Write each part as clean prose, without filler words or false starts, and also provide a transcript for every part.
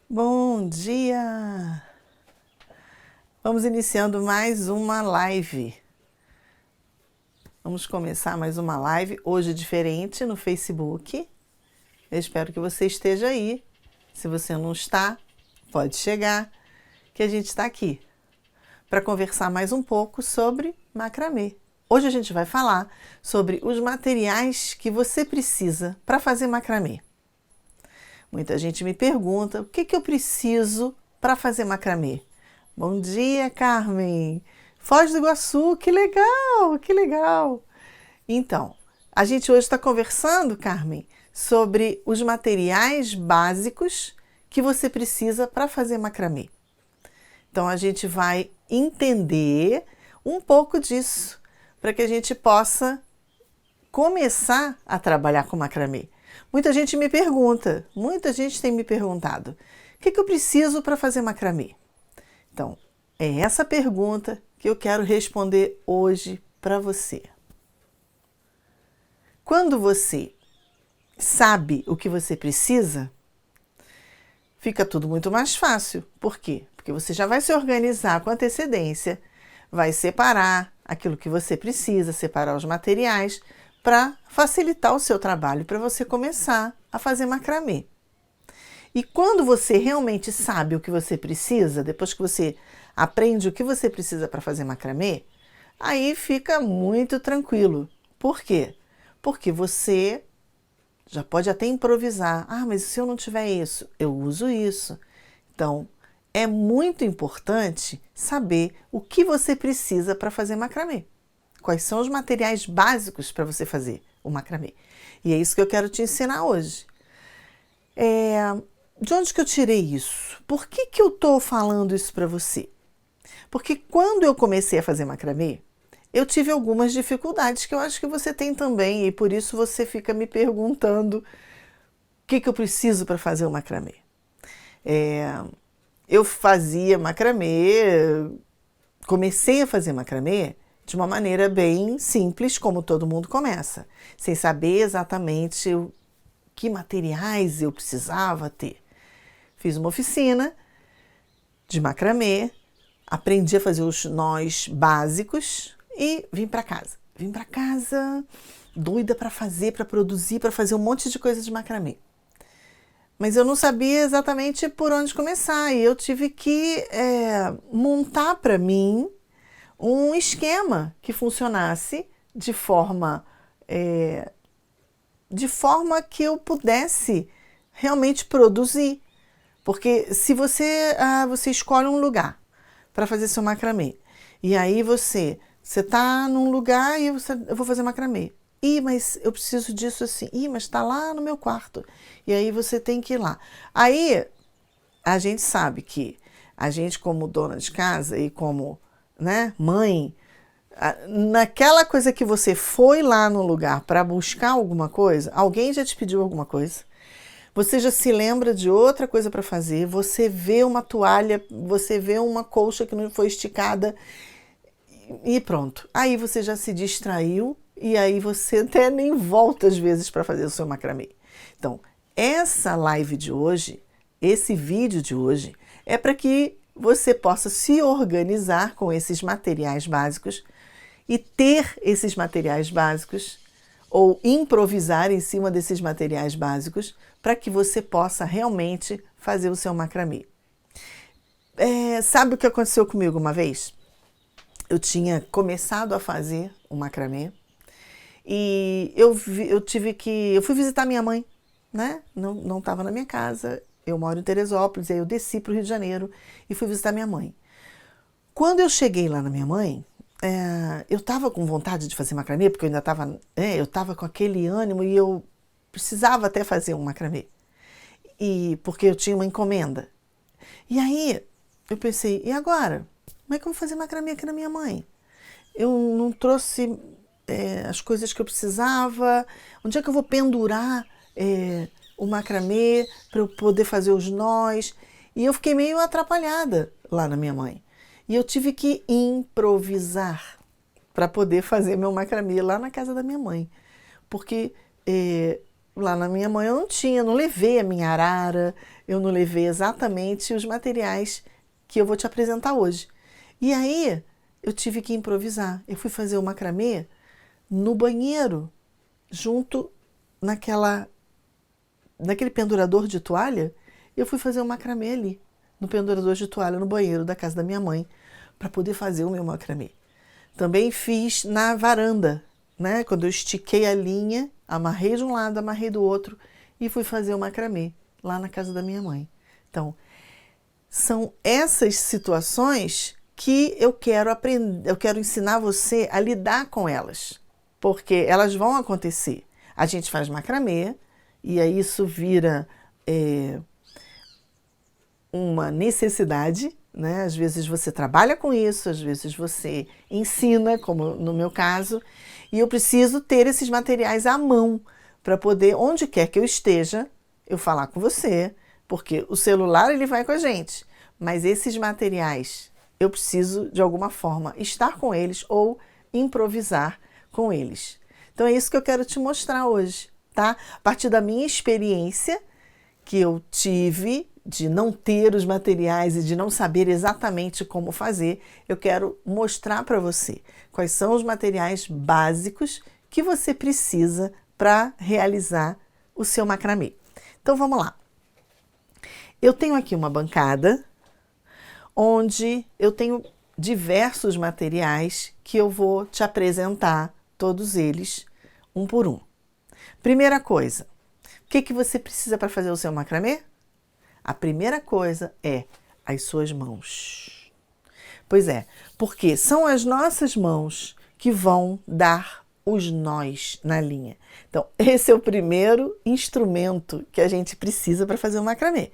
Bom dia! Vamos iniciando mais uma live. Vamos começar mais uma live, hoje diferente, no Facebook. Eu espero que você esteja aí. Se você não está, pode chegar, que a gente está aqui para conversar mais um pouco sobre macramê. Hoje a gente vai falar sobre os materiais que você precisa para fazer macramê. Muita gente me pergunta o que eu preciso para fazer macramê. Bom dia, Carmen! Foz do Iguaçu, que legal, que legal! Então, a gente hoje está conversando, Carmen, sobre os materiais básicos que você precisa para fazer macramê. Então, a gente vai entender um pouco disso, para que a gente possa começar a trabalhar com macramê. Muita gente me pergunta, muita gente tem me perguntado, o que eu preciso para fazer macramê? Então, é essa pergunta que eu quero responder hoje para você. Quando você sabe o que você precisa, fica tudo muito mais fácil. Por quê? Porque você já vai se organizar com antecedência, vai separar aquilo que você precisa, separar os materiais para facilitar o seu trabalho, para você começar a fazer macramê. E quando você realmente sabe o que você precisa, depois que você aprende o que você precisa para fazer macramê, aí fica muito tranquilo. Por quê? Porque você já pode até improvisar. Ah, mas se eu não tiver isso, eu uso isso. Então, é muito importante saber o que você precisa para fazer macramê. Quais são os materiais básicos para você fazer o macramê. E é isso que eu quero te ensinar hoje. De onde que eu tirei isso? Por que eu estou falando isso para você? Porque quando eu comecei a fazer macramê, eu tive algumas dificuldades que eu acho que você tem também, e por isso você fica me perguntando o que eu preciso para fazer o macramê. Eu fazia macramê, comecei a fazer macramê de uma maneira bem simples, como todo mundo começa, sem saber exatamente que materiais eu precisava ter. Fiz uma oficina de macramê, aprendi a fazer os nós básicos e vim para casa. Vim para casa doida para fazer, para produzir, para fazer um monte de coisa de macramê. Mas eu não sabia exatamente por onde começar e eu tive que montar para mim um esquema que funcionasse de forma que eu pudesse realmente produzir. Porque se você escolhe um lugar para fazer seu macramê, e aí você está num lugar e eu vou fazer macramê. Mas eu preciso disso assim. Mas está lá no meu quarto. E aí você tem que ir lá. Aí a gente sabe que a gente, como dona de casa e como, né, mãe, naquela coisa que você foi lá no lugar para buscar alguma coisa, alguém já te pediu alguma coisa. Você já se lembra de outra coisa para fazer, você vê uma toalha, você vê uma colcha que não foi esticada e pronto. Aí você já se distraiu e aí você até nem volta às vezes para fazer o seu macramê. Então, essa live de hoje, esse vídeo de hoje, é para que você possa se organizar com esses materiais básicos e ter esses materiais básicos ou improvisar em cima desses materiais básicos para que você possa realmente fazer o seu macramê. Sabe o que aconteceu comigo uma vez? Eu tinha começado a fazer o macramê e eu fui visitar minha mãe, né? Não estava na minha casa, eu moro em Teresópolis, aí eu desci para o Rio de Janeiro e fui visitar minha mãe. Quando eu cheguei lá na minha mãe, eu estava com vontade de fazer macramê, porque eu ainda estava com aquele ânimo e eu precisava até fazer um macramê. Porque eu tinha uma encomenda. E aí eu pensei, e agora? Como é que eu vou fazer macramê aqui na minha mãe? Eu não trouxe as coisas que eu precisava. Onde é que eu vou pendurar o macramê para eu poder fazer os nós? E eu fiquei meio atrapalhada lá na minha mãe. E eu tive que improvisar para poder fazer meu macramê lá na casa da minha mãe. Porque lá na minha mãe eu não tinha, não levei a minha arara, eu não levei exatamente os materiais que eu vou te apresentar hoje. E aí eu tive que improvisar. Eu fui fazer o macramê no banheiro, junto naquele pendurador de toalha. Eu fui fazer o macramê ali, no pendurador de toalha, no banheiro da casa da minha mãe, para poder fazer o meu macramê. Também fiz na varanda, né? Quando eu estiquei a linha, amarrei de um lado, amarrei do outro e fui fazer o macramê lá na casa da minha mãe. Então, são essas situações que eu quero aprender, eu quero ensinar você a lidar com elas, porque elas vão acontecer. A gente faz macramê e aí isso vira uma necessidade, né? Às vezes você trabalha com isso, às vezes você ensina, como no meu caso, e eu preciso ter esses materiais à mão para poder, onde quer que eu esteja, eu falar com você, porque o celular ele vai com a gente, mas esses materiais eu preciso de alguma forma estar com eles ou improvisar com eles. Então é isso que eu quero te mostrar hoje, tá? A partir da minha experiência que eu tive de não ter os materiais e de não saber exatamente como fazer, eu quero mostrar para você quais são os materiais básicos que você precisa para realizar o seu macramê. Então vamos lá. Eu tenho aqui uma bancada onde eu tenho diversos materiais que eu vou te apresentar, todos eles, um por um. Primeira coisa, o que você precisa para fazer o seu macramê? A primeira coisa é as suas mãos. Pois é, porque são as nossas mãos que vão dar os nós na linha. Então, esse é o primeiro instrumento que a gente precisa para fazer o macramê.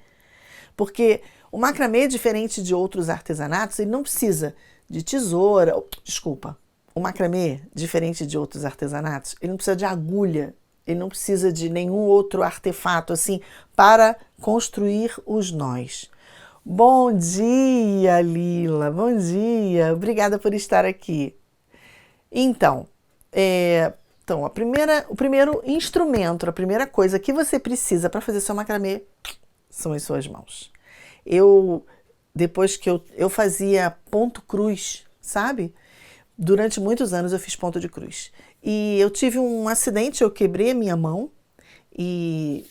Porque o macramê, diferente de outros artesanatos, ele não precisa de tesoura. Desculpa, o macramê, diferente de outros artesanatos, ele não precisa de agulha. Ele não precisa de nenhum outro artefato assim para construir os nós. Bom dia, Lila. Bom dia. Obrigada por estar aqui. Então, o primeiro instrumento, a primeira coisa que você precisa para fazer seu macramê são as suas mãos. Depois que eu fazia ponto cruz, sabe? Durante muitos anos eu fiz ponto de cruz. E eu tive um acidente, eu quebrei a minha mão e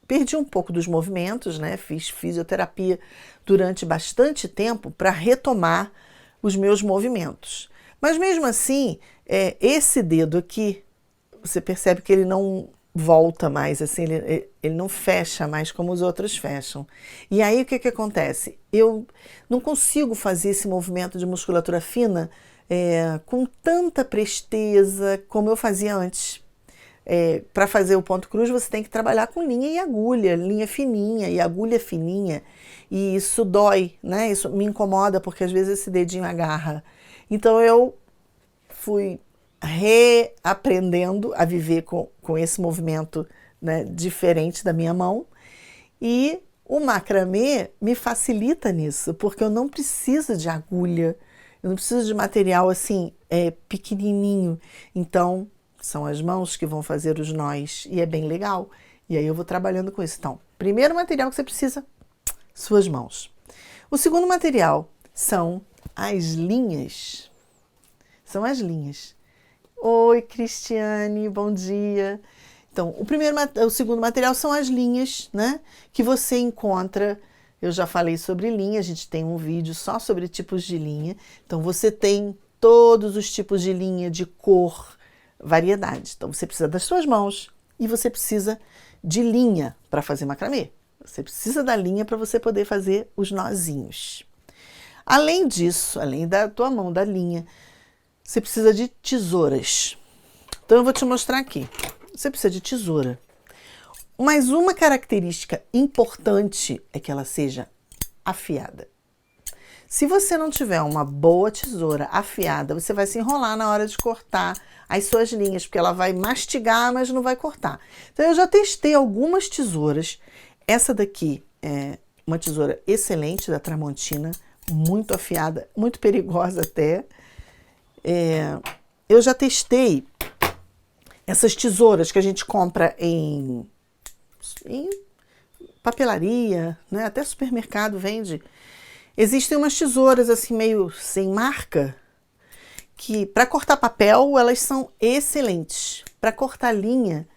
perdi um pouco dos movimentos, né? Fiz fisioterapia durante bastante tempo para retomar os meus movimentos. Mas mesmo assim, esse dedo aqui, você percebe que ele não volta mais, assim, ele não fecha mais como os outros fecham. E aí o que acontece? Eu não consigo fazer esse movimento de musculatura fina com tanta presteza como eu fazia antes. Para fazer o ponto cruz você tem que trabalhar com linha e agulha, linha fininha e agulha fininha, e isso dói, né? Isso me incomoda porque às vezes esse dedinho agarra. Então eu fui reaprendendo a viver com esse movimento, né, diferente da minha mão, e o macramê me facilita nisso, porque eu não preciso de agulha, eu não preciso de material assim pequenininho. Então são as mãos que vão fazer os nós e é bem legal. E aí eu vou trabalhando com isso. Então, primeiro material que você precisa, suas mãos. O segundo material são as linhas. São as linhas. Oi, Cristiane, bom dia. Então, o segundo material são as linhas, né? Que você encontra. Eu já falei sobre linha, a gente tem um vídeo só sobre tipos de linha. Então, você tem todos os tipos de linha, de cor, variedade. Então, você precisa das suas mãos e você precisa de linha para fazer macramê. Você precisa da linha para você poder fazer os nozinhos. Além disso, além da tua mão, da linha, você precisa de tesouras. Então, eu vou te mostrar aqui. Você precisa de tesoura. Mas uma característica importante é que ela seja afiada. Se você não tiver uma boa tesoura afiada, você vai se enrolar na hora de cortar as suas linhas, porque ela vai mastigar, mas não vai cortar. Então, eu já testei algumas tesouras. Essa daqui é uma tesoura excelente da Tramontina, muito afiada, muito perigosa até. Eu já testei Essas tesouras que a gente compra em papelaria, né? Até supermercado vende. Existem umas tesouras assim meio sem marca, que para cortar papel elas são excelentes. Para cortar linha,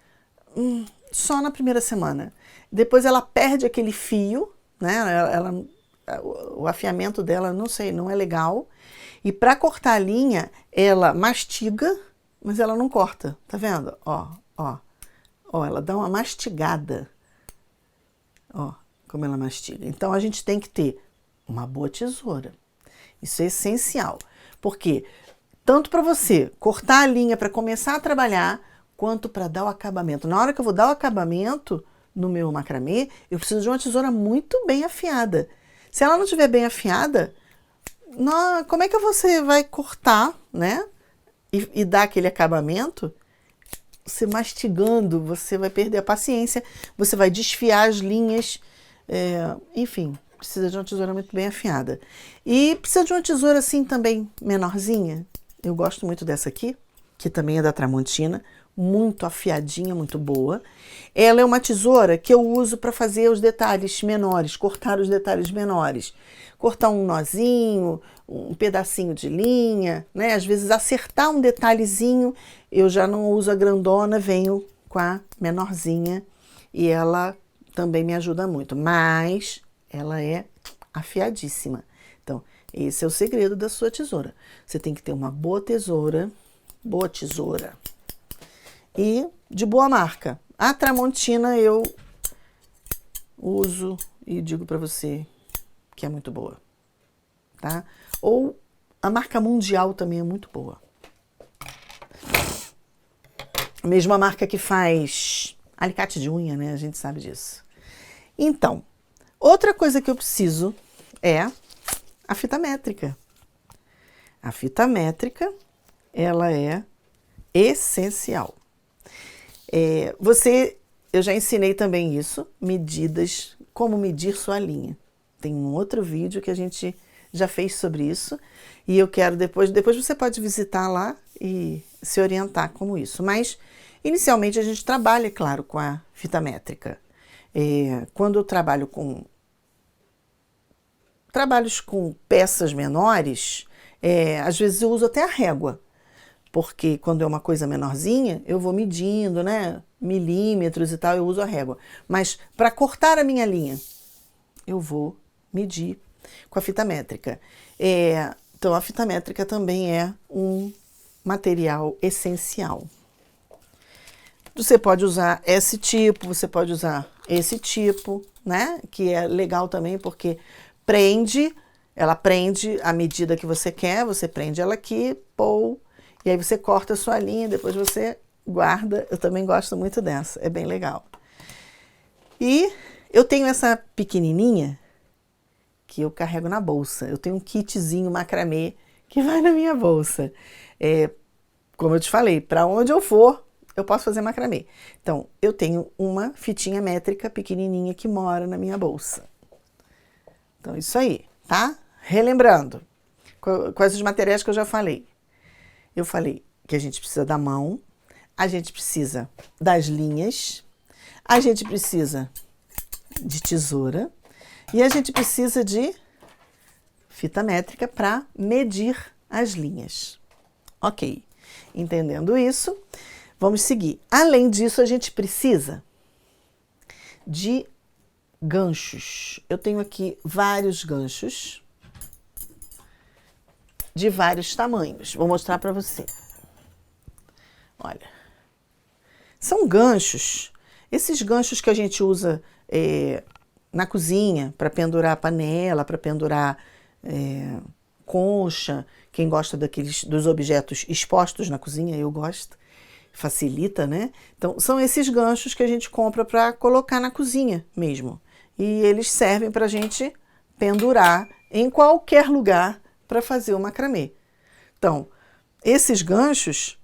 só na primeira semana. Depois ela perde aquele fio, né? O afiamento dela, não sei, não é legal. E para cortar a linha, ela mastiga, mas ela não corta. Tá vendo? Ó, ela dá uma mastigada. Ó, como ela mastiga. Então a gente tem que ter uma boa tesoura. Isso é essencial. Porque tanto para você cortar a linha para começar a trabalhar, quanto para dar o acabamento. Na hora que eu vou dar o acabamento no meu macramê, eu preciso de uma tesoura muito bem afiada. Se ela não estiver bem afiada, como é que você vai cortar, né? E dar aquele acabamento? Você mastigando, você vai perder a paciência, você vai desfiar as linhas, enfim, precisa de uma tesoura muito bem afiada. E precisa de uma tesoura assim também menorzinha. Eu gosto muito dessa aqui, que também é da Tramontina, muito afiadinha, muito boa. Ela é uma tesoura que eu uso para fazer os detalhes menores, cortar os detalhes menores. Cortar um nozinho, um pedacinho de linha, né? Às vezes acertar um detalhezinho, eu já não uso a grandona, venho com a menorzinha e ela também me ajuda muito, mas ela é afiadíssima. Então, esse é o segredo da sua tesoura. Você tem que ter uma boa tesoura e de boa marca. A Tramontina eu uso e digo para você que é muito boa, tá? Ou a marca Mundial também é muito boa. A mesma marca que faz alicate de unha, né? A gente sabe disso. Então, outra coisa que eu preciso é a fita métrica. A fita métrica, ela é essencial. Eu já ensinei também isso, medidas, como medir sua linha. Tem um outro vídeo que a gente já fez sobre isso e eu quero depois você pode visitar lá e se orientar como isso. Mas, inicialmente, a gente trabalha, claro, com a fita métrica. Quando eu trabalho com trabalhos com peças menores, às vezes eu uso até a régua. Porque quando é uma coisa menorzinha, eu vou medindo, né? Milímetros e tal, eu uso a régua. Mas para cortar a minha linha, eu vou medir com a fita métrica. Então, a fita métrica também é um material essencial. Você pode usar esse tipo, você pode usar esse tipo, né? Que é legal também porque ela prende a medida que você quer, você prende ela aqui, e aí você corta a sua linha, depois você guarda. Eu também gosto muito dessa, é bem legal. E eu tenho essa pequenininha que eu carrego na bolsa. Eu tenho um kitzinho macramê que vai na minha bolsa. Como eu te falei, para onde eu for, eu posso fazer macramê. Então, eu tenho uma fitinha métrica pequenininha que mora na minha bolsa. Então, isso aí, tá? Relembrando, quais os materiais que eu já falei. Eu falei que a gente precisa da mão, a gente precisa das linhas, a gente precisa de tesoura e a gente precisa de fita métrica para medir as linhas. Ok, entendendo isso, vamos seguir. Além disso, a gente precisa de ganchos. Eu tenho aqui vários ganchos de vários tamanhos. Vou mostrar para você. Olha, são ganchos. Esses ganchos que a gente usa na cozinha para pendurar panela, para pendurar concha. Quem gosta dos objetos expostos na cozinha, eu gosto. Facilita, né? Então, são esses ganchos que a gente compra para colocar na cozinha mesmo. E eles servem para a gente pendurar em qualquer lugar para fazer o macramê. Então, esses ganchos,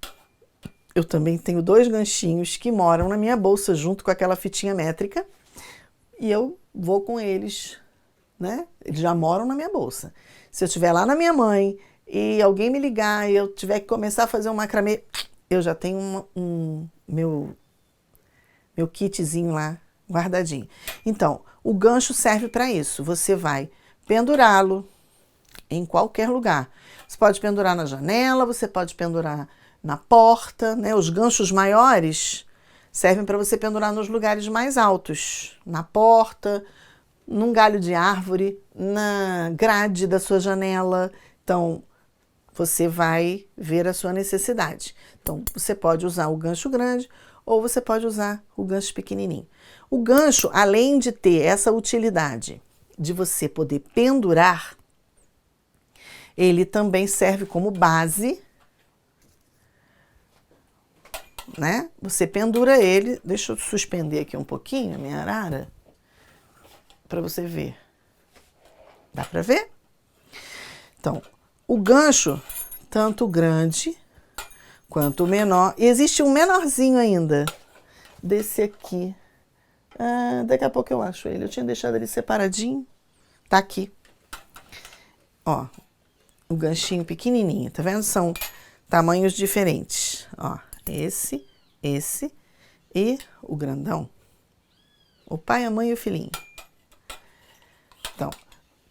eu também tenho 2 ganchinhos que moram na minha bolsa junto com aquela fitinha métrica e eu vou com eles, né? Eles já moram na minha bolsa. Se eu estiver lá na minha mãe e alguém me ligar e eu tiver que começar a fazer um macramê, eu já tenho meu kitzinho lá guardadinho. Então, o gancho serve para isso. Você vai pendurá-lo em qualquer lugar. Você pode pendurar na janela, você pode pendurar na porta, né? Os ganchos maiores servem para você pendurar nos lugares mais altos, na porta, num galho de árvore, na grade da sua janela. Então, você vai ver a sua necessidade. Então, você pode usar o gancho grande ou você pode usar o gancho pequenininho. O gancho, além de ter essa utilidade de você poder pendurar, ele também serve como base, né? Você pendura ele, deixa eu suspender aqui um pouquinho a minha arara, para você ver. Dá para ver? Então, o gancho, tanto grande quanto o menor, e existe um menorzinho ainda, desse aqui. Daqui a pouco eu acho ele, eu tinha deixado ele separadinho, tá aqui. Ó, o ganchinho pequenininho, tá vendo? São tamanhos diferentes, ó, esse e o grandão. O pai, a mãe e o filhinho. Então,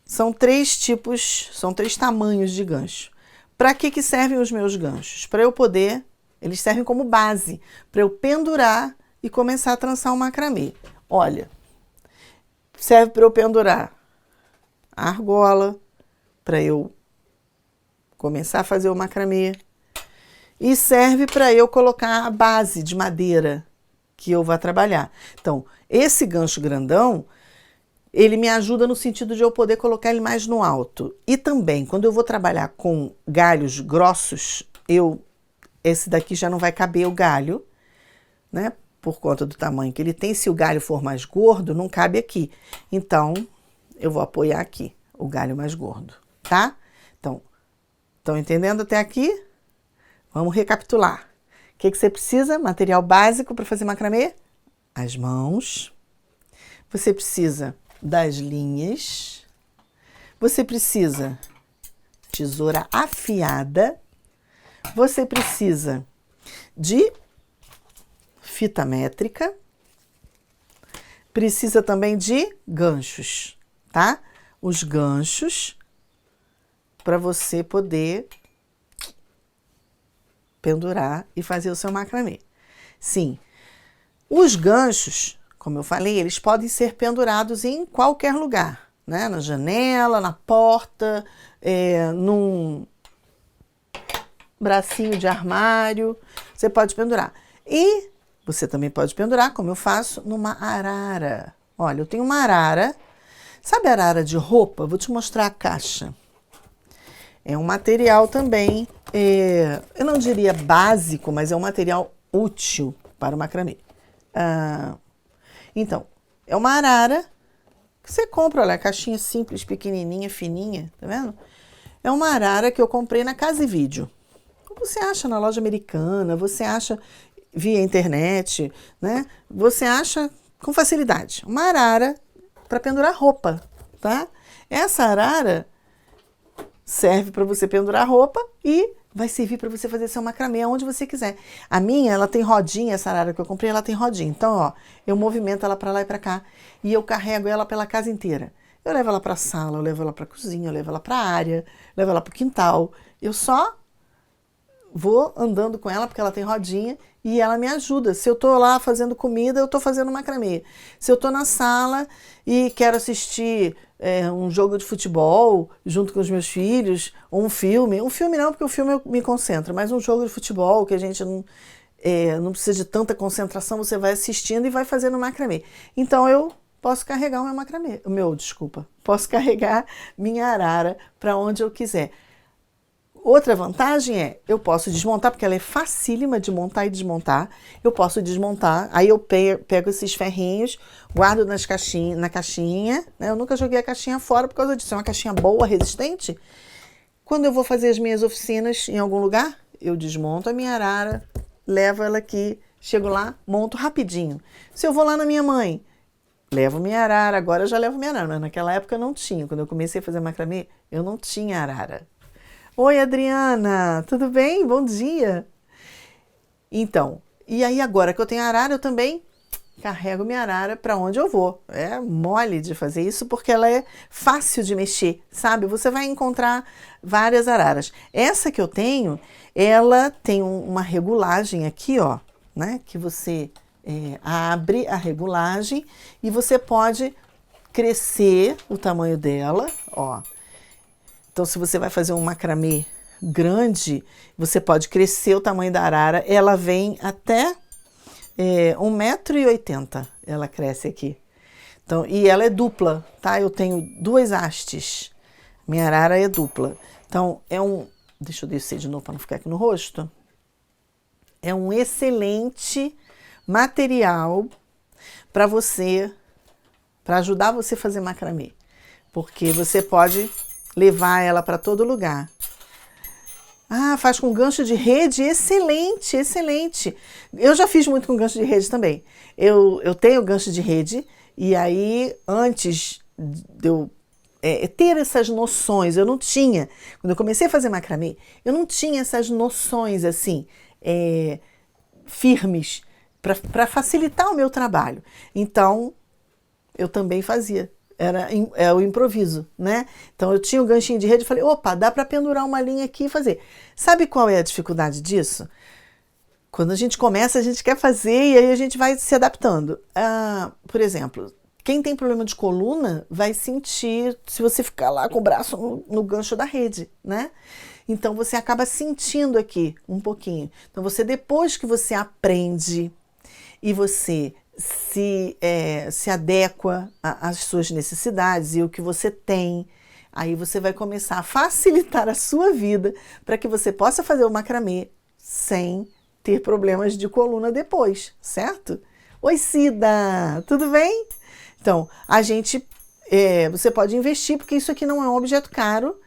são 3 tipos, são 3 tamanhos de gancho. Para que servem os meus ganchos? Para eu poder, eles servem como base, para eu pendurar e começar a trançar um macramê. Olha, serve para eu pendurar a argola, para eu começar a fazer o macramê. E serve para eu colocar a base de madeira que eu vou trabalhar. Então, esse gancho grandão, ele me ajuda no sentido de eu poder colocar ele mais no alto. E também, quando eu vou trabalhar com galhos grossos, esse daqui já não vai caber o galho, né? Por conta do tamanho que ele tem. Se o galho for mais gordo, não cabe aqui. Então, eu vou apoiar aqui o galho mais gordo, tá? Então, estão entendendo até aqui? Vamos recapitular. O que você precisa? Material básico para fazer macramê? As mãos. Você precisa das linhas. Você precisa tesoura afiada. Você precisa de fita métrica. Precisa também de ganchos, tá? Os ganchos para você poder pendurar e fazer o seu macramê. Sim, os ganchos, como eu falei, eles podem ser pendurados em qualquer lugar, né? Na janela, na porta, num bracinho de armário, você pode pendurar. E você também pode pendurar, como eu faço, numa arara. Olha, eu tenho uma arara, sabe a arara de roupa? Vou te mostrar a caixa. É um material também, eu não diria básico, mas é um material útil para o macramê. Então, é uma arara que você compra, olha, caixinha simples, pequenininha, fininha, tá vendo? É uma arara que eu comprei na Casa e Vídeo. Você acha na loja americana, você acha via internet, né? Você acha com facilidade. Uma arara para pendurar roupa, tá? Essa arara serve para você pendurar roupa e vai servir para você fazer seu macramê aonde você quiser. A minha, ela tem rodinha, essa arara que eu comprei, ela tem rodinha. Então, ó, eu movimento ela para lá e para cá e eu carrego ela pela casa inteira. Eu levo ela para a sala, eu levo ela para a cozinha, eu levo ela para a área, eu levo ela para o quintal. Eu só vou andando com ela porque ela tem rodinha e ela me ajuda. Se eu tô lá fazendo comida, eu tô fazendo macramê. Se eu tô na sala e quero assistir um jogo de futebol junto com os meus filhos, ou um filme não, porque o filme eu me concentro, mas um jogo de futebol que a gente não precisa de tanta concentração, você vai assistindo e vai fazendo macramê. Então eu posso carregar o meu macramê, posso carregar minha arara para onde eu quiser. Outra vantagem eu posso desmontar, porque ela é facílima de montar e desmontar. Eu posso desmontar, aí eu pego esses ferrinhos, guardo na caixinha, né? Eu nunca joguei a caixinha fora por causa disso. É uma caixinha boa, resistente. Quando eu vou fazer as minhas oficinas em algum lugar, eu desmonto a minha arara, levo ela aqui, chego lá, monto rapidinho. Se eu vou lá na minha mãe, levo minha arara, agora eu já levo minha arara, mas naquela época eu não tinha. Quando eu comecei a fazer macramê, eu não tinha arara. Oi, Adriana, tudo bem? Bom dia. Então, e aí agora que eu tenho arara, eu também carrego minha arara para onde eu vou. É mole de fazer isso porque ela é fácil de mexer, sabe? Você vai encontrar várias araras. Essa que eu tenho, ela tem uma regulagem aqui, ó, né? Que você abre a regulagem e você pode crescer o tamanho dela, ó. Então, se você vai fazer um macramê grande, você pode crescer o tamanho da arara. Ela vem até 1,80 m, ela cresce aqui. Então, e ela é dupla, tá? Eu tenho 2 hastes. Minha arara é dupla. Então, deixa eu descer de novo para não ficar aqui no rosto. É um excelente material para ajudar você a fazer macramê. Porque você pode levar ela para todo lugar. Ah, faz com gancho de rede? Excelente, excelente. Eu já fiz muito com gancho de rede também. Eu tenho gancho de rede e aí, antes de eu ter essas noções, eu não tinha. Quando eu comecei a fazer macramê, eu não tinha essas noções assim, firmes, para facilitar o meu trabalho. Então, eu também fazia. Era o improviso, né? Então eu tinha o ganchinho de rede e falei, opa, dá para pendurar uma linha aqui e fazer. Sabe qual é a dificuldade disso? Quando a gente começa, a gente quer fazer e aí a gente vai se adaptando. Por exemplo, quem tem problema de coluna vai sentir se você ficar lá com o braço no gancho da rede, né? Então você acaba sentindo aqui um pouquinho. Então depois que você aprende e você se adequa às suas necessidades e o que você tem, aí você vai começar a facilitar a sua vida para que você possa fazer o macramê sem ter problemas de coluna depois, certo? Oi, Cida! Tudo bem? Então, você pode investir porque isso aqui não é um objeto caro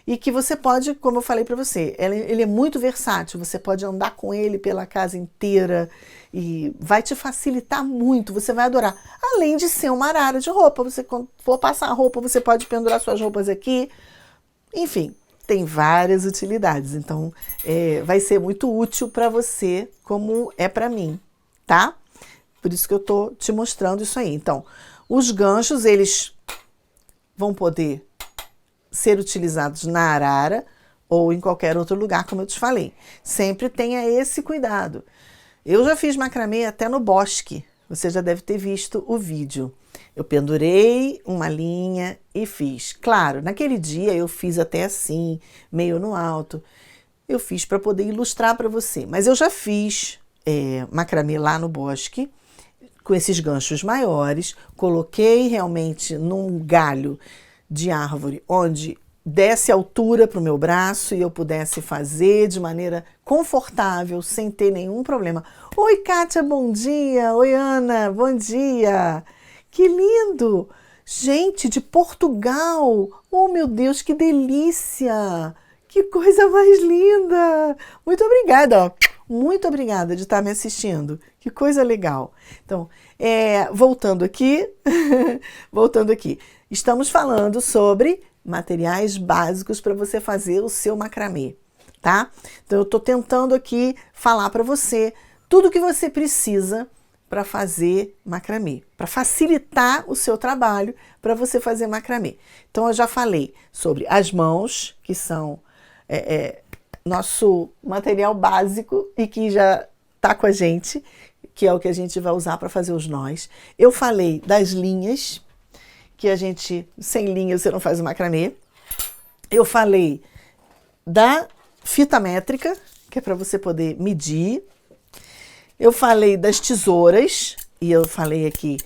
e que você pode, como eu falei para você, ele é muito versátil, você pode andar com ele pela casa inteira e vai te facilitar muito, você vai adorar. Além de ser uma arara de roupa, você quando for passar a roupa, você pode pendurar suas roupas aqui. Enfim, tem várias utilidades, então vai ser muito útil para você como é para mim, tá? Por isso que eu tô te mostrando isso aí. Então, os ganchos, eles vão poder ser utilizados na arara ou em qualquer outro lugar, como eu te falei. Sempre tenha esse cuidado. Eu já fiz macramê até no bosque, você já deve ter visto o vídeo. Eu pendurei uma linha e fiz. Claro, naquele dia eu fiz até assim, meio no alto. Eu fiz para poder ilustrar para você, mas eu já fiz macramê lá no bosque, com esses ganchos maiores, coloquei realmente num galho de árvore onde desse altura para o meu braço e eu pudesse fazer de maneira confortável, sem ter nenhum problema. Oi, Kátia, bom dia! Oi, Ana, bom dia! Que lindo! Gente, de Portugal! Oh, meu Deus, que delícia! Que coisa mais linda! Muito obrigada, ó. Muito obrigada de estar me assistindo. Que coisa legal. Então, voltando aqui, estamos falando sobre materiais básicos para você fazer o seu macramê, tá? Então, eu estou tentando aqui falar para você tudo que você precisa para fazer macramê, para facilitar o seu trabalho para você fazer macramê. Então, eu já falei sobre as mãos, que são nosso material básico e que já está com a gente, que é o que a gente vai usar para fazer os nós. Eu falei das linhas, que sem linha você não faz o macramê. Eu falei da fita métrica, que é para você poder medir. Eu falei das tesouras, e eu falei aqui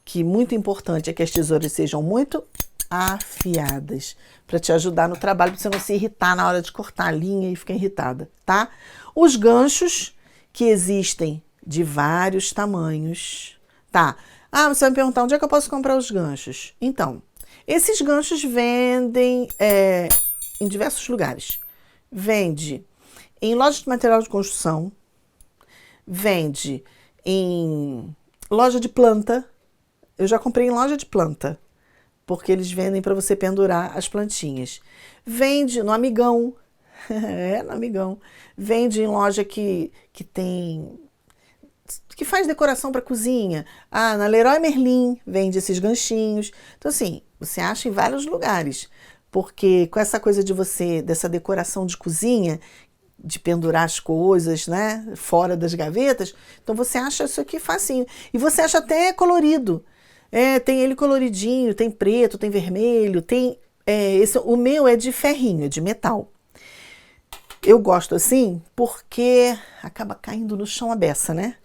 que muito importante é que as tesouras sejam muito afiadas, para te ajudar no trabalho, para você não se irritar na hora de cortar a linha e ficar irritada, tá? Os ganchos, que existem de vários tamanhos, tá? Você vai me perguntar, onde é que eu posso comprar os ganchos? Então, esses ganchos vendem em diversos lugares. Vende em lojas de material de construção, vende em loja de planta. Eu já comprei em loja de planta, porque eles vendem para você pendurar as plantinhas. Vende no Amigão, É, no Amigão. Vende em loja que faz decoração para cozinha. Ah, na Leroy Merlin vende esses ganchinhos. Então, assim, você acha em vários lugares. Porque com essa coisa dessa decoração de cozinha, de pendurar as coisas, né, fora das gavetas, então você acha isso aqui facinho. E você acha até colorido. Tem ele coloridinho, tem preto, tem vermelho, o meu é de ferrinho, é de metal. Eu gosto assim porque acaba caindo no chão a beça, né?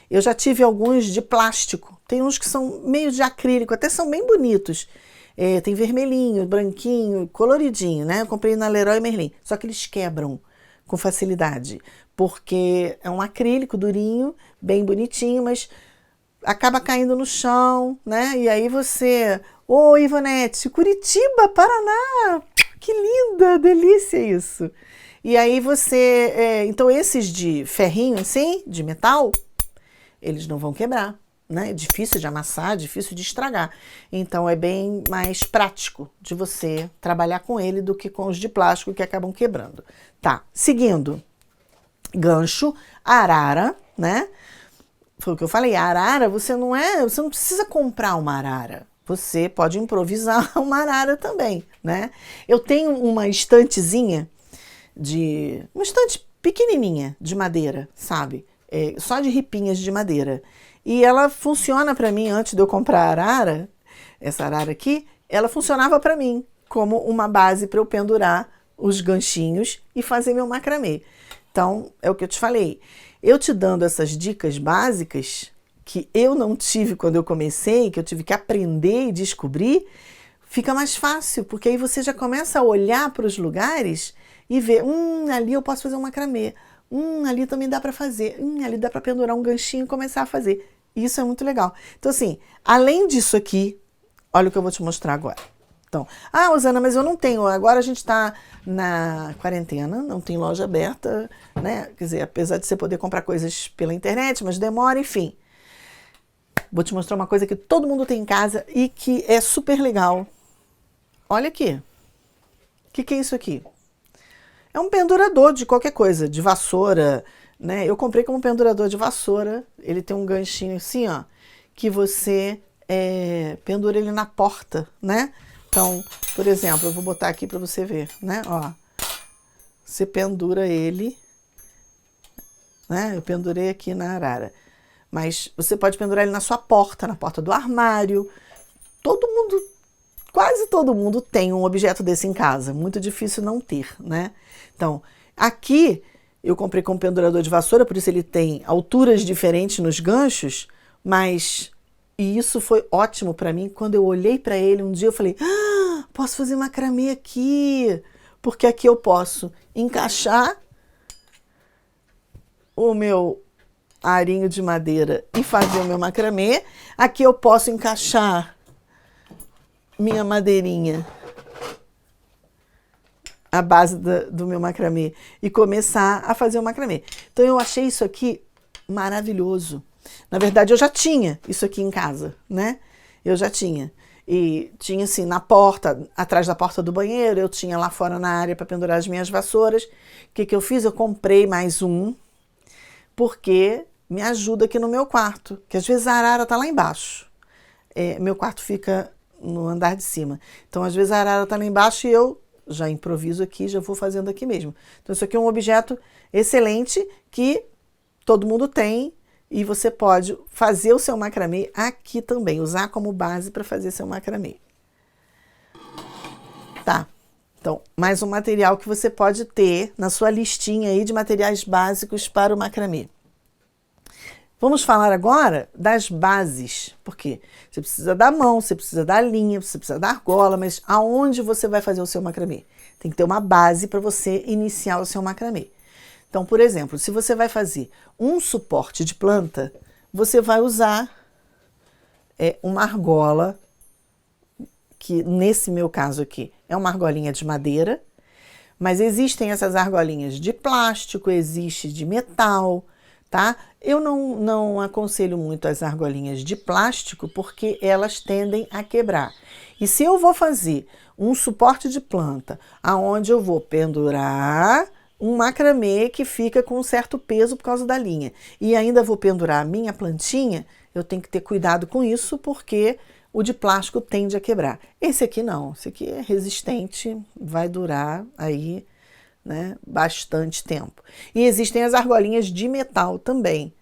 Eu já tive alguns de plástico. Tem uns que são meio de acrílico, até são bem bonitos. Tem vermelhinho, branquinho, coloridinho, né? Eu comprei na Leroy Merlin. Só que eles quebram com facilidade, porque é um acrílico durinho, bem bonitinho, mas acaba caindo no chão, né? E aí você... Oi, Ivonete, Curitiba, Paraná! Que linda, delícia isso! E aí então esses de ferrinho, assim, de metal, eles não vão quebrar, né? É difícil de amassar, difícil de estragar. Então é bem mais prático de você trabalhar com ele do que com os de plástico que acabam quebrando. Tá, seguindo. Gancho, arara, né? Foi o que eu falei, a arara, você não precisa comprar uma arara. Você pode improvisar uma arara também, né? Eu tenho uma estantezinha uma estante pequenininha de madeira, sabe? Só de ripinhas de madeira. E ela funciona para mim, antes de eu comprar a arara, essa arara aqui, ela funcionava para mim como uma base para eu pendurar os ganchinhos e fazer meu macramê. Então, é o que eu te falei. Eu te dando essas dicas básicas, que eu não tive quando eu comecei, que eu tive que aprender e descobrir, fica mais fácil, porque aí você já começa a olhar para os lugares e ver, ali eu posso fazer um macramê, ali também dá para fazer, ali dá para pendurar um ganchinho e começar a fazer. Isso é muito legal. Então, assim, além disso aqui, olha o que eu vou te mostrar agora. Então, Rosana, mas eu não tenho, agora a gente está na quarentena, não tem loja aberta, né? Quer dizer, apesar de você poder comprar coisas pela internet, mas demora, enfim. Vou te mostrar uma coisa que todo mundo tem em casa e que é super legal. Olha aqui. O que é isso aqui? É um pendurador de qualquer coisa, de vassoura, né? Eu comprei como pendurador de vassoura. Ele tem um ganchinho assim, ó, que você pendura ele na porta, né? Então, por exemplo, eu vou botar aqui para você ver, né? Ó, você pendura ele, né? Eu pendurei aqui na arara. Mas você pode pendurar ele na sua porta, na porta do armário. Quase todo mundo tem um objeto desse em casa. Muito difícil não ter, né? Então, aqui eu comprei como pendurador de vassoura, por isso ele tem alturas diferentes nos ganchos, e isso foi ótimo para mim. Quando eu olhei para ele um dia, eu falei, posso fazer macramê aqui, porque aqui eu posso encaixar o meu arinho de madeira e fazer o meu macramê. Aqui eu posso encaixar minha madeirinha, a base do meu macramê, e começar a fazer o macramê. Então eu achei isso aqui maravilhoso. Na verdade, eu já tinha isso aqui em casa, né? Eu já tinha. E tinha assim, na porta, atrás da porta do banheiro, eu tinha lá fora na área para pendurar as minhas vassouras. O que eu fiz? Eu comprei mais um, porque me ajuda aqui no meu quarto, que às vezes a arara tá lá embaixo. Meu quarto fica no andar de cima. Então, às vezes a arara tá lá embaixo e eu já improviso aqui, já vou fazendo aqui mesmo. Então, isso aqui é um objeto excelente que todo mundo tem e você pode fazer o seu macramê aqui também, usar como base para fazer seu macramê. Tá. Então, mais um material que você pode ter na sua listinha aí de materiais básicos para o macramê. Vamos falar agora das bases, porque você precisa da mão, você precisa da linha, você precisa da argola, mas aonde você vai fazer o seu macramê? Tem que ter uma base para você iniciar o seu macramê. Então, por exemplo, se você vai fazer um suporte de planta, você vai usar uma argola, que nesse meu caso aqui é uma argolinha de madeira, mas existem essas argolinhas de plástico, existe de metal. tá? Eu não aconselho muito as argolinhas de plástico porque elas tendem a quebrar. E se eu vou fazer um suporte de planta, aonde eu vou pendurar um macramê que fica com um certo peso por causa da linha, e ainda vou pendurar a minha plantinha, eu tenho que ter cuidado com isso porque o de plástico tende a quebrar. Esse aqui não, esse aqui é resistente, vai durar aí, né, bastante tempo. E existem as argolinhas de metal também.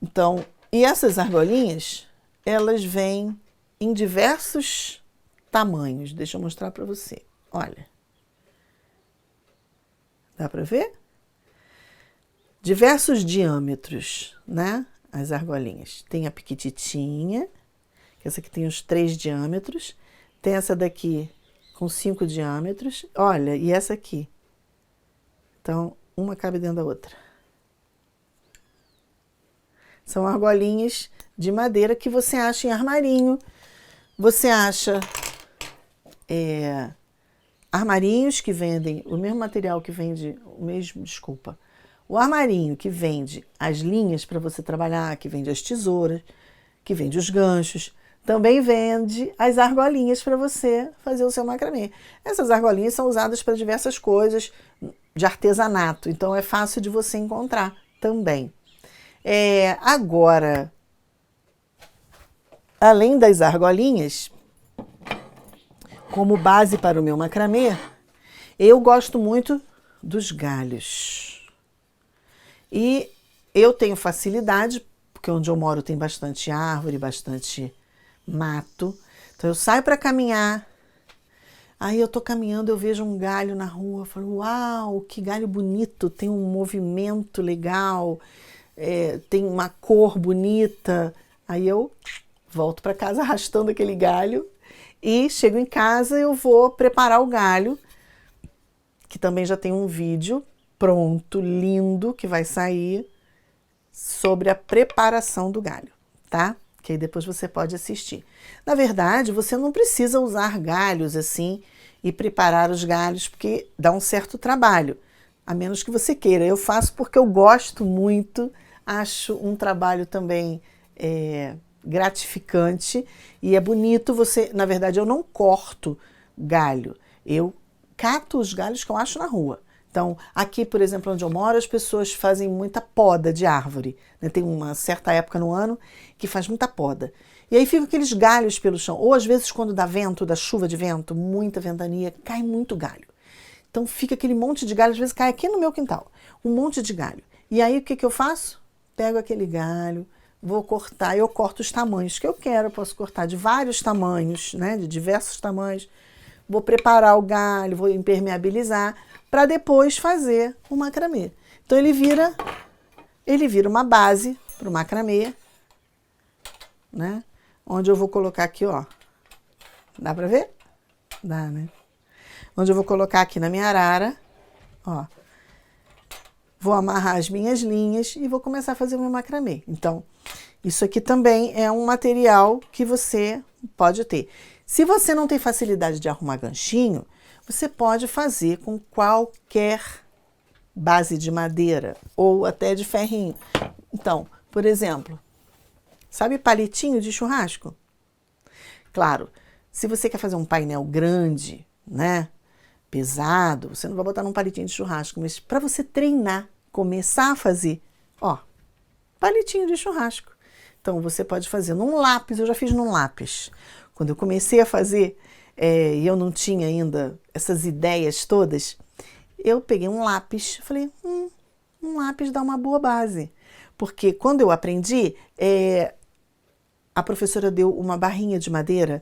Então, e essas argolinhas, elas vêm em diversos tamanhos. Deixa eu mostrar para você. Olha. Dá para ver? Diversos diâmetros, né? As argolinhas. Tem a piquititinha, que essa aqui tem os 3 diâmetros. Tem essa daqui com 5 diâmetros. Olha, e essa aqui. Então, uma cabe dentro da outra. São argolinhas de madeira que você acha em armarinho. Você acha armarinhos que vendem o mesmo material que vende, o armarinho que vende as linhas para você trabalhar, que vende as tesouras, que vende os ganchos, também vende as argolinhas para você fazer o seu macramê. Essas argolinhas são usadas para diversas coisas de artesanato, então é fácil de você encontrar também. Agora, além das argolinhas, como base para o meu macramê, eu gosto muito dos galhos. E eu tenho facilidade, porque onde eu moro tem bastante árvore, bastante mato. Então eu saio para caminhar, aí eu tô caminhando, eu vejo um galho na rua, eu falo, uau, que galho bonito, tem um movimento legal, tem uma cor bonita. Aí eu volto para casa arrastando aquele galho e chego em casa, eu vou preparar o galho, que também já tem um vídeo pronto, lindo, que vai sair sobre a preparação do galho, tá? Que aí depois você pode assistir. Na verdade, você não precisa usar galhos assim e preparar os galhos, porque dá um certo trabalho, a menos que você queira. Eu faço porque eu gosto muito, acho um trabalho também gratificante e é bonito. Na verdade, eu não corto galho, eu cato os galhos que eu acho na rua. Então, aqui, por exemplo, onde eu moro, as pessoas fazem muita poda de árvore, né? Tem uma certa época no ano que faz muita poda. E aí ficam aqueles galhos pelo chão. Ou às vezes, quando dá vento, dá chuva de vento, muita ventania, cai muito galho. Então fica aquele monte de galho, às vezes cai aqui no meu quintal, um monte de galho. E aí o que eu faço? Pego aquele galho, vou cortar, eu corto os tamanhos que eu quero, eu posso cortar de vários tamanhos, né? De diversos tamanhos. Vou preparar o galho, vou impermeabilizar, para depois fazer o macramê. Então ele vira uma base para o macramê, né? Onde eu vou colocar aqui, ó. Dá para ver? Dá, né? Onde eu vou colocar aqui na minha arara, ó. Vou amarrar as minhas linhas e vou começar a fazer o meu macramê. Então, isso aqui também é um material que você pode ter. Se você não tem facilidade de arrumar ganchinho, você pode fazer com qualquer base de madeira ou até de ferrinho. Então, por exemplo, sabe palitinho de churrasco? Claro, se você quer fazer um painel grande, né, pesado, você não vai botar num palitinho de churrasco, mas para você treinar, começar a fazer, ó, palitinho de churrasco. Então, você pode fazer num lápis, eu já fiz num lápis. Quando eu comecei a fazer, e eu não tinha ainda essas ideias todas, eu peguei um lápis, falei, um lápis dá uma boa base. Porque quando eu aprendi, a professora deu uma barrinha de madeira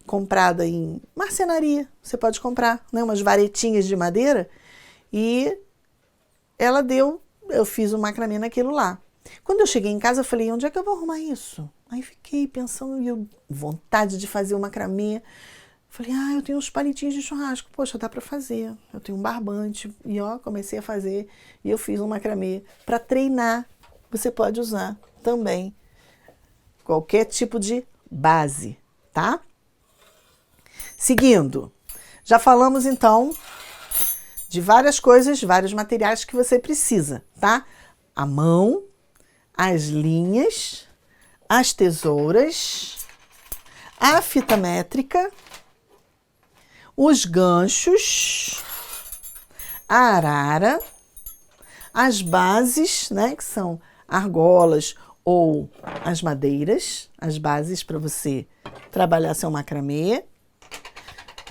comprada em marcenaria. Você pode comprar, né, umas varetinhas de madeira, e ela deu, eu fiz um macramê naquilo lá. Quando eu cheguei em casa, eu falei, onde é que eu vou arrumar isso? Aí fiquei pensando, vontade de fazer o macramê. Falei, eu tenho uns palitinhos de churrasco, poxa, dá para fazer. Eu tenho um barbante, e ó, comecei a fazer, e eu fiz um macramê. Para treinar, você pode usar também qualquer tipo de base, tá? Seguindo, já falamos então de várias coisas, vários materiais que você precisa, tá? A mão, as linhas, as tesouras, a fita métrica, os ganchos, a arara, as bases, né, que são argolas ou as madeiras, as bases para você trabalhar seu macramê.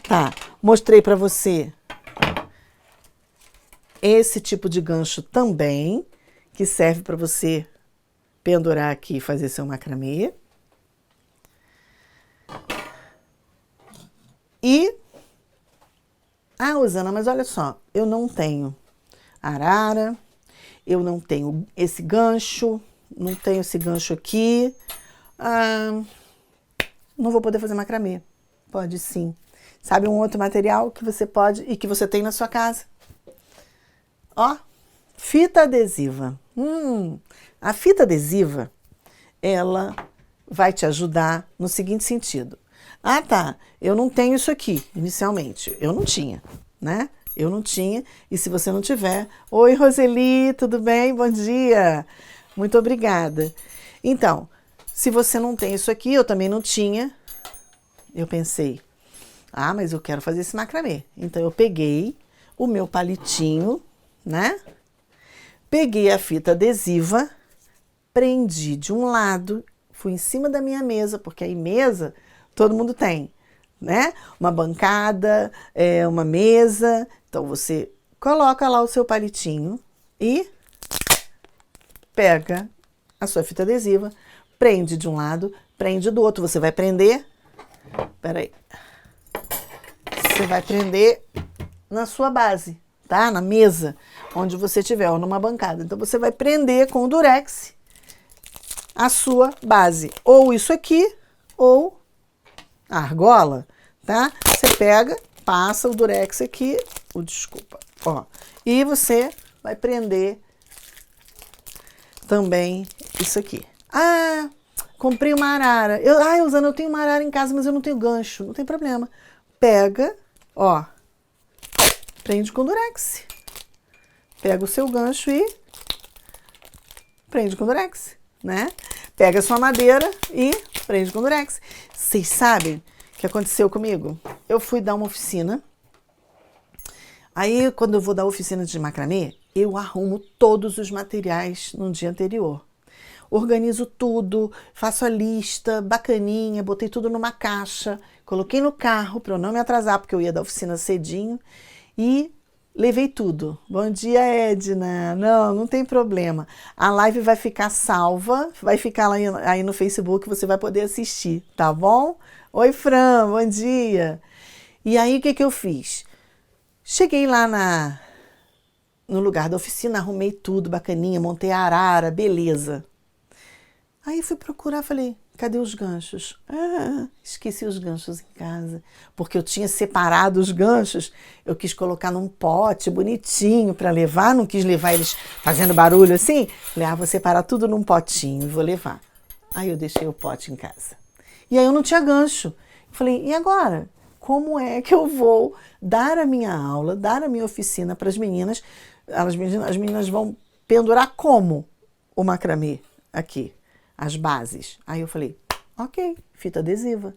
Tá, mostrei para você esse tipo de gancho também, que serve para você pendurar aqui e fazer seu macramê. E... Ah, Rosana, mas olha só, eu não tenho arara, eu não tenho esse gancho, não tenho esse gancho aqui. Não vou poder fazer macramê. Pode sim. Sabe um outro material que você pode e que você tem na sua casa? Ó, fita adesiva. A fita adesiva, ela vai te ajudar no seguinte sentido. Ah, tá, eu não tenho isso aqui, inicialmente. Eu não tinha, né? Eu não tinha, e se você não tiver... Oi, Roseli, tudo bem? Bom dia! Muito obrigada. Então, se você não tem isso aqui, eu também não tinha, eu pensei, mas eu quero fazer esse macramê. Então, eu peguei o meu palitinho, né? Peguei a fita adesiva, prendi de um lado, fui em cima da minha mesa, porque aí mesa todo mundo tem, né? Uma bancada, uma mesa. Então, você coloca lá o seu palitinho e pega a sua fita adesiva, prende de um lado, prende do outro. Você vai prender, peraí, você vai prender na sua base, tá? Na mesa, onde você tiver, ou numa bancada. Então, você vai prender com o durex a sua base. Ou isso aqui, ou a argola, tá? Você pega, passa o durex aqui, ó, e você vai prender também isso aqui. Comprei uma arara. Rosana, eu tenho uma arara em casa, mas eu não tenho gancho. Não tem problema. Pega, ó, prende com durex. Pega o seu gancho e prende com durex, né? Pega a sua madeira e prende com durex. Vocês sabem o que aconteceu comigo? Eu fui dar uma oficina. Aí, quando eu vou dar oficina de macramê, eu arrumo todos os materiais no dia anterior. Organizo tudo, faço a lista bacaninha, botei tudo numa caixa, coloquei no carro para eu não me atrasar, porque eu ia da oficina cedinho, e levei tudo. Bom dia, Edna. Não tem problema. A live vai ficar salva, vai ficar lá aí no Facebook, você vai poder assistir, tá bom? Oi, Fran, bom dia. E aí, o que eu fiz? Cheguei lá no lugar da oficina, arrumei tudo bacaninha, montei a arara, beleza. Aí fui procurar, falei, cadê os ganchos? Esqueci os ganchos em casa, porque eu tinha separado os ganchos, eu quis colocar num pote bonitinho para levar, não quis levar eles fazendo barulho assim. Falei, vou separar tudo num potinho e vou levar. Aí eu deixei o pote em casa. E aí eu não tinha gancho. Falei, e agora? Como é que eu vou dar a minha aula, dar a minha oficina para as meninas? As meninas vão pendurar como o macramê aqui, as bases. Aí eu falei, ok, fita adesiva.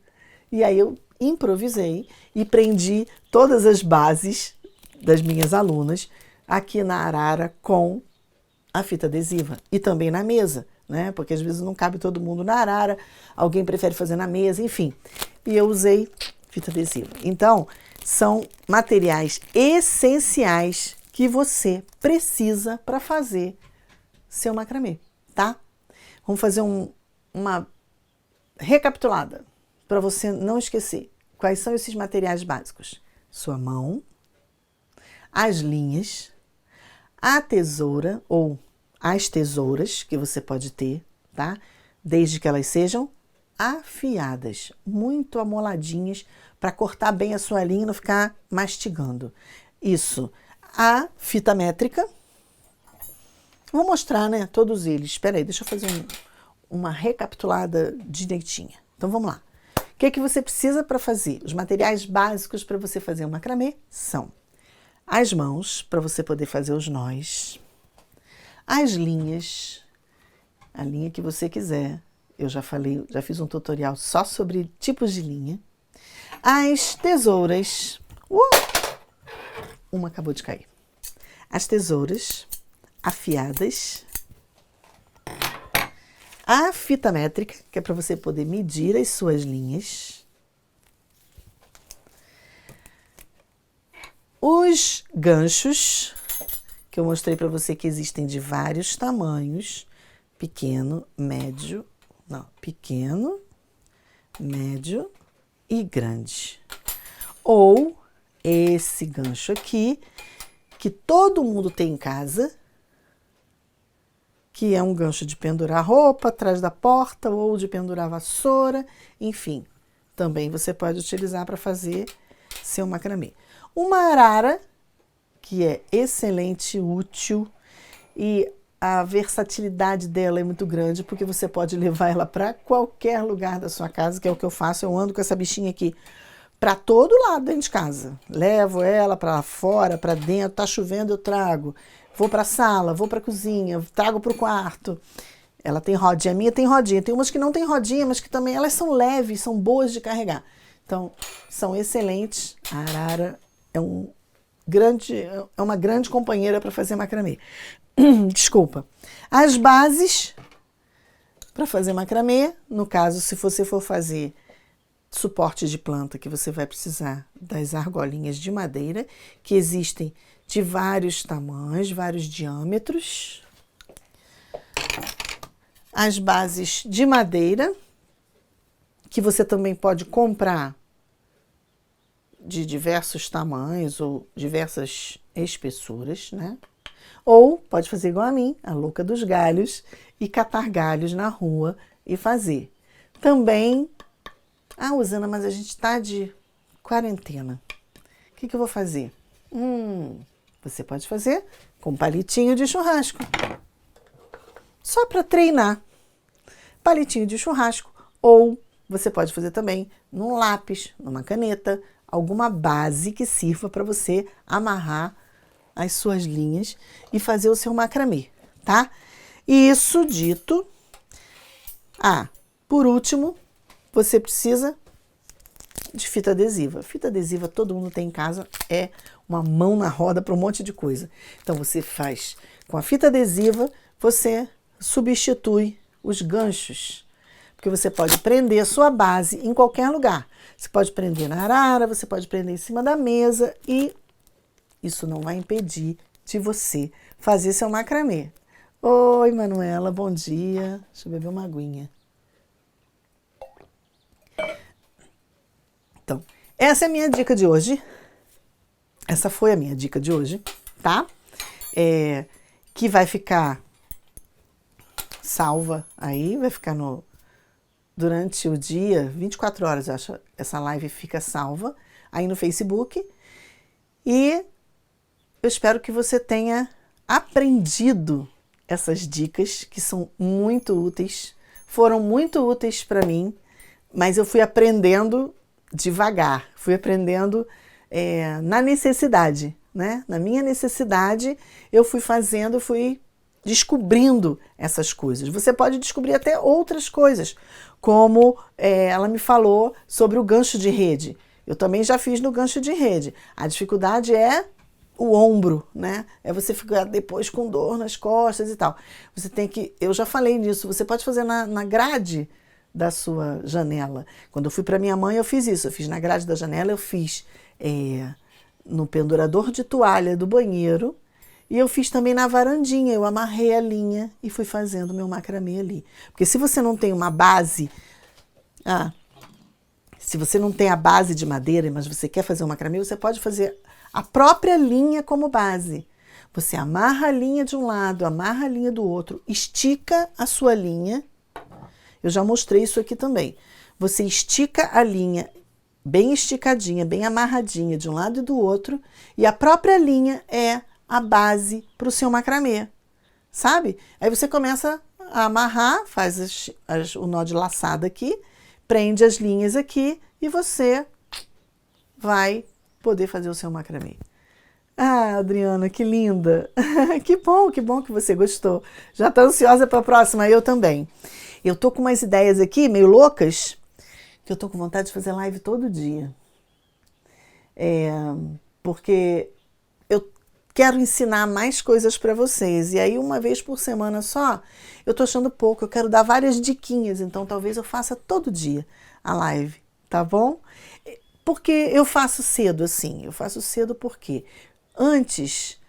E aí eu improvisei e prendi todas as bases das minhas alunas aqui na arara com a fita adesiva e também na mesa, né? Porque às vezes não cabe todo mundo na arara, alguém prefere fazer na mesa, enfim. E eu usei fita adesiva. Então, são materiais essenciais que você precisa para fazer seu macramê, tá? Vamos fazer uma recapitulada para você não esquecer. Quais são esses materiais básicos? Sua mão, as linhas, a tesoura ou as tesouras que você pode ter, tá? Desde que elas sejam afiadas, muito amoladinhas, para cortar bem a sua linha e não ficar mastigando. Isso. A fita métrica. Vou mostrar, né, todos eles. Espera aí, deixa eu fazer uma recapitulada direitinha. Então, vamos lá. O que você precisa para fazer? Os materiais básicos para você fazer um macramê são as mãos para você poder fazer os nós, as linhas, a linha que você quiser. Eu já falei, já fiz um tutorial só sobre tipos de linha. As tesouras, uma acabou de cair. As tesouras afiadas, a fita métrica, que é para você poder medir as suas linhas, os ganchos, que eu mostrei para você que existem de vários tamanhos, pequeno, médio, e grande. Ou esse gancho aqui, que todo mundo tem em casa, que é um gancho de pendurar roupa atrás da porta ou de pendurar vassoura, enfim. Também você pode utilizar para fazer seu macramê. Uma arara, que é excelente, útil, e a versatilidade dela é muito grande, porque você pode levar ela para qualquer lugar da sua casa, que é o que eu faço. Eu ando com essa bichinha aqui para todo lado dentro de casa. Levo ela para fora, para dentro, tá chovendo, eu trago. Vou para a sala, vou para a cozinha, trago para o quarto. Ela tem rodinha, a minha tem rodinha. Tem umas que não tem rodinha, mas que também elas são leves, são boas de carregar. Então, são excelentes. A arara é uma grande companheira para fazer macramê. Desculpa. As bases para fazer macramê, no caso, se você for fazer suporte de planta, que você vai precisar das argolinhas de madeira, que existem de vários tamanhos, vários diâmetros. As bases de madeira, que você também pode comprar de diversos tamanhos ou diversas espessuras, né? Ou pode fazer igual a mim, a louca dos galhos, e catar galhos na rua e fazer. Também, Rosana, mas a gente está de quarentena. O que eu vou fazer? Você pode fazer com palitinho de churrasco. Só para treinar. Palitinho de churrasco. Ou você pode fazer também num lápis, numa caneta, alguma base que sirva para você amarrar as suas linhas e fazer o seu macramê, tá? Isso dito. Por último, você precisa de fita adesiva. Fita adesiva todo mundo tem em casa, é uma mão na roda para um monte de coisa. Então você faz com a fita adesiva, você substitui os ganchos, porque você pode prender a sua base em qualquer lugar. Você pode prender na arara, você pode prender em cima da mesa e isso não vai impedir de você fazer seu macramê. Oi, Manuela, bom dia. Deixa eu beber uma aguinha. Então, essa é a minha dica de hoje. Essa foi a minha dica de hoje, tá? Que vai ficar salva aí, vai ficar durante o dia, 24 horas, eu acho, essa live fica salva aí no Facebook. E eu espero que você tenha aprendido essas dicas que são muito úteis, foram muito úteis para mim, mas eu fui aprendendo devagar, fui aprendendo na necessidade, né? Na minha necessidade, eu fui fazendo, fui descobrindo essas coisas. Você pode descobrir até outras coisas, como ela me falou sobre o gancho de rede. Eu também já fiz no gancho de rede. A dificuldade é o ombro, né? É você ficar depois com dor nas costas e tal. Você tem que, eu já falei nisso, você pode fazer na grade da sua janela. Quando eu fui para minha mãe, eu fiz isso. Eu fiz na grade da janela, eu fiz no pendurador de toalha do banheiro e eu fiz também na varandinha. Eu amarrei a linha e fui fazendo meu macramê ali. Porque se você não tem uma base, se você não tem a base de madeira, mas você quer fazer um macramê, você pode fazer a própria linha como base. Você amarra a linha de um lado, amarra a linha do outro, estica a sua linha. Eu já mostrei isso aqui também. Você estica a linha bem esticadinha, bem amarradinha de um lado e do outro, e a própria linha é a base para o seu macramê, sabe? Aí você começa a amarrar, faz o nó de laçada aqui, prende as linhas aqui e você vai poder fazer o seu macramê. Ah, Adriana, que linda! Que bom que você gostou. Já tá ansiosa para a próxima, eu também. Eu tô com umas ideias aqui meio loucas, que eu tô com vontade de fazer live todo dia. É, porque eu quero ensinar mais coisas para vocês. E aí, uma vez por semana só, eu tô achando pouco. Eu quero dar várias diquinhas, então talvez eu faça todo dia a live, tá bom? Porque eu faço cedo assim. Eu faço cedo porque antes,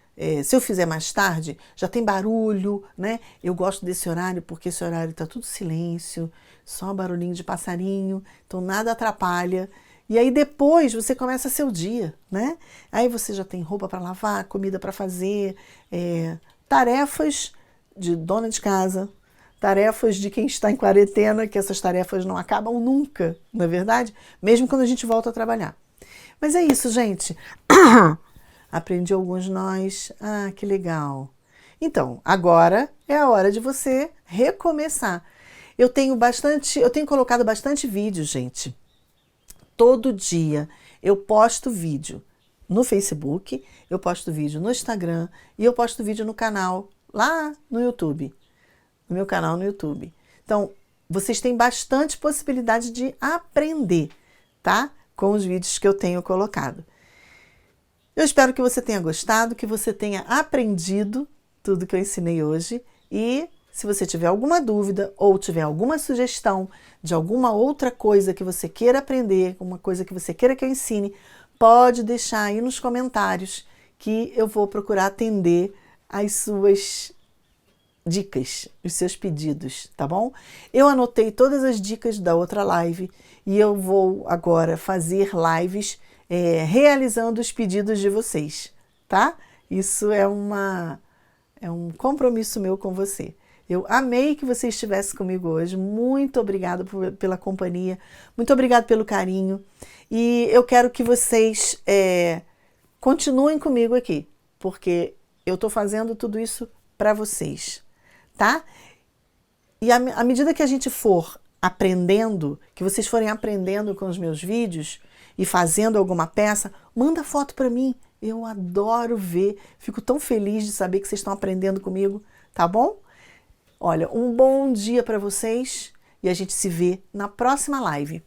se eu fizer mais tarde, já tem barulho, né? Eu gosto desse horário porque esse horário tá tudo silêncio, só barulhinho de passarinho, então nada atrapalha. E aí depois você começa seu dia, né? Aí você já tem roupa para lavar, comida para fazer, tarefas de dona de casa, tarefas de quem está em quarentena, que essas tarefas não acabam nunca, não é verdade? Mesmo quando a gente volta a trabalhar. Mas é isso, gente. Aprendi alguns nós. Ah, que legal. Então, agora é a hora de você recomeçar. Eu tenho colocado bastante vídeo, gente. Todo dia eu posto vídeo no Facebook, eu posto vídeo no Instagram e eu posto vídeo no canal lá no YouTube, no meu canal no YouTube. Então, vocês têm bastante possibilidade de aprender, tá? Com os vídeos que eu tenho colocado. Eu espero que você tenha gostado, que você tenha aprendido tudo que eu ensinei hoje e se você tiver alguma dúvida ou tiver alguma sugestão de alguma outra coisa que você queira aprender, uma coisa que você queira que eu ensine, pode deixar aí nos comentários que eu vou procurar atender as suas dicas, os seus pedidos, tá bom? Eu anotei todas as dicas da outra live e eu vou agora fazer lives realizando os pedidos de vocês, tá? Isso é um compromisso meu com você. Eu amei que você estivesse comigo hoje. Muito obrigada pela companhia, muito obrigada pelo carinho. E eu quero que vocês continuem comigo aqui, porque eu estou fazendo tudo isso para vocês, tá? E à medida que a gente for aprendendo, que vocês forem aprendendo com os meus vídeos e fazendo alguma peça, manda foto para mim. Eu adoro ver, fico tão feliz de saber que vocês estão aprendendo comigo, tá bom? Olha, um bom dia para vocês e a gente se vê na próxima live.